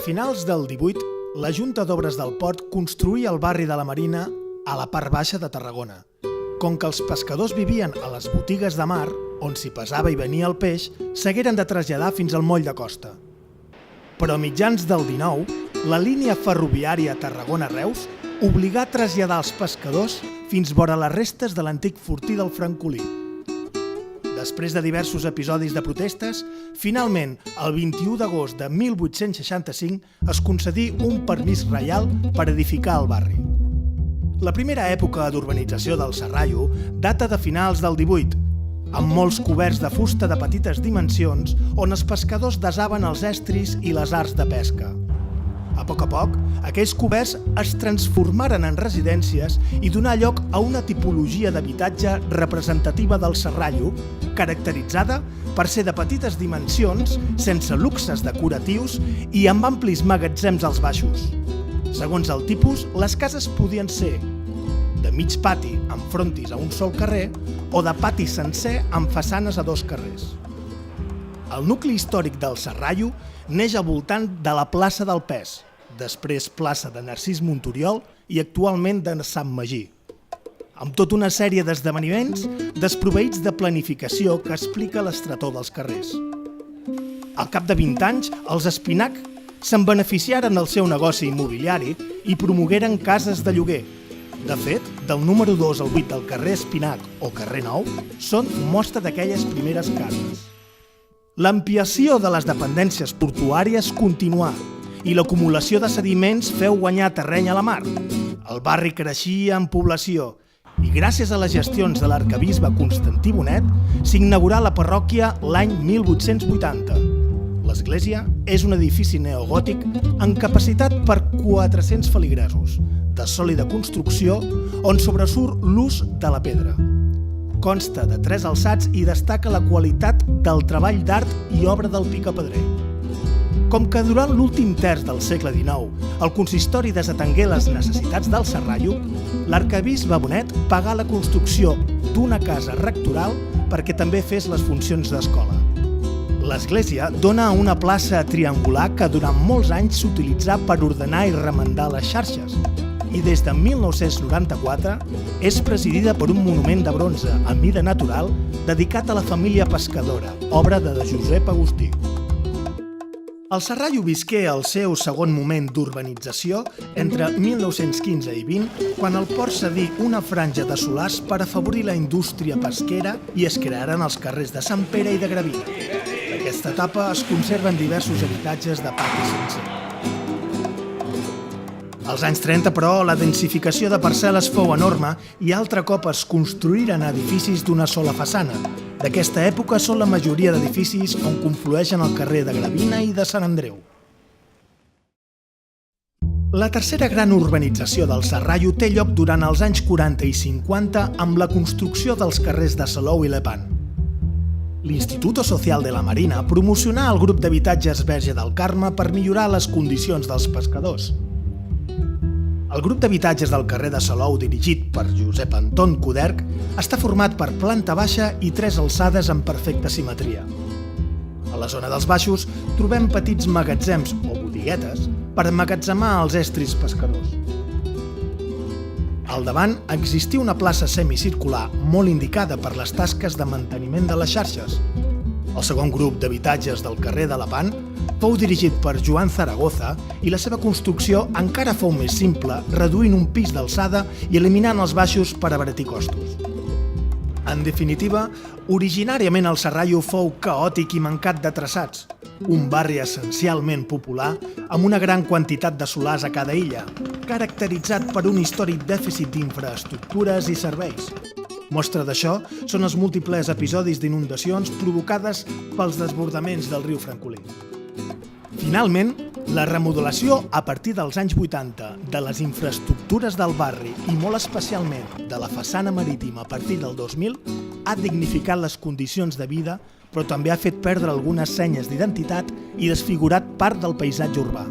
finals del 18, la Junta d'Obres del Port construïa el barri de la Marina a la part baixa de Tarragona. Com que els pescadors vivien a les botigues de mar, on s'hi pesava i venia el peix, s'hagueren de traslladar fins al moll de costa. Però a mitjans del 19, la línia ferroviària Tarragona-Reus obligà a traslladar els pescadors fins vora les restes de l'antic fortí del Francolí. Després de diversos episodis de protestes, finalment, el 21 d'agost de 1865 es concedí un permís reial per edificar el barri. La primera època d'urbanització del Serrallo data de finals del 18, amb molts coberts de fusta de petites dimensions on els pescadors desaven els estris i les arts de pesca. A poc, aquells coberts es transformaren en residències i donà lloc a una tipologia d'habitatge representativa del Serrallo, caracteritzada per ser de petites dimensions, sense luxes decoratius i amb amplis magatzems als baixos. Segons el tipus, les cases podien ser de mig pati amb frontis a un sol carrer o de pati sencer amb façanes a dos carrers. El nucli històric del Serrallo neix al voltant de la plaça del Pes, després plaça de Narcís Monturiol i actualment de Sant Magí, amb tota una sèrie d'esdeveniments desproveïts de planificació que explica l'estretor dels carrers. Al cap de 20 anys, els Espinac se'n beneficiaren del seu negoci immobiliari i promogueren cases de lloguer. De fet, del número 2 al 8 del carrer Espinac o carrer Nou són mostra d'aquelles primeres cases. L'ampliació de les dependències portuàries continuà i l'acumulació de sediments feu guanyar terreny a la mar. El barri creixia en població i gràcies a les gestions de l'arquebisbe Constantí Bonet s'inaugurà la parròquia l'any 1880. L'església és un edifici neogòtic amb capacitat per 400 feligresos, de sòlida construcció, on sobresurt l'ús de la pedra. Consta de 3 alçats i destaca la qualitat del treball d'art i obra del picapedrer. Com que durant l'últim terç del segle XIX el consistori desatengué les necessitats del Serrallo, l'arquebisbe Bonet pagà la construcció d'una casa rectoral perquè també fes les funcions d'escola. L'església dona una plaça triangular que durant molts anys s'utilitzà per ordenar i remendar les xarxes i des de 1994 és presidida per un monument de bronze a mida natural dedicat a la família pescadora, obra de Josep Agustí. El Serrallo visqué el seu segon moment d'urbanització entre 1915 i 20, quan el port cedí una franja de solars per afavorir la indústria pesquera i es crearen els carrers de Sant Pere i de Gravina. D'aquesta etapa es conserven diversos habitatges de pati sencer. Als anys 30, però, la densificació de parcel·les fou enorme i altre cop es construïren edificis d'una sola façana. D'aquesta època són la majoria d'edificis on conflueixen el carrer de Gravina i de Sant Andreu. La tercera gran urbanització del Serrallo té lloc durant els anys 40 i 50 amb la construcció dels carrers de Salou i Lepant. L'Instituto Social de la Marina promocionà el grup d'habitatges Verge del Carme per millorar les condicions dels pescadors. El grup d'habitatges del carrer de Salou, dirigit per Josep Anton Coderch, està format per planta baixa i 3 alçades en perfecta simetria. A la zona dels baixos trobem petits magatzems o botiguetes per emmagatzemar els estris pescadors. Al davant existia una plaça semicircular molt indicada per les tasques de manteniment de les xarxes. El segon grup d'habitatges del carrer de Lepant fou dirigit per Joan Zaragoza i la seva construcció encara fou més simple, reduint un pis d'alçada i eliminant els baixos per abaratir costos. En definitiva, originàriament el Serrallo fou caòtic i mancat de traçats, un barri essencialment popular amb una gran quantitat de solars a cada illa, caracteritzat per un històric dèficit d'infraestructures i serveis. Mostra d'això són els múltiples episodis d'inundacions provocades pels desbordaments del riu Francolí. Finalment, la remodelació a partir dels anys 80 de les infraestructures del barri i molt especialment de la façana marítima a partir del 2000 ha dignificat les condicions de vida, però també ha fet perdre algunes senyes d'identitat i desfigurat part del paisatge urbà.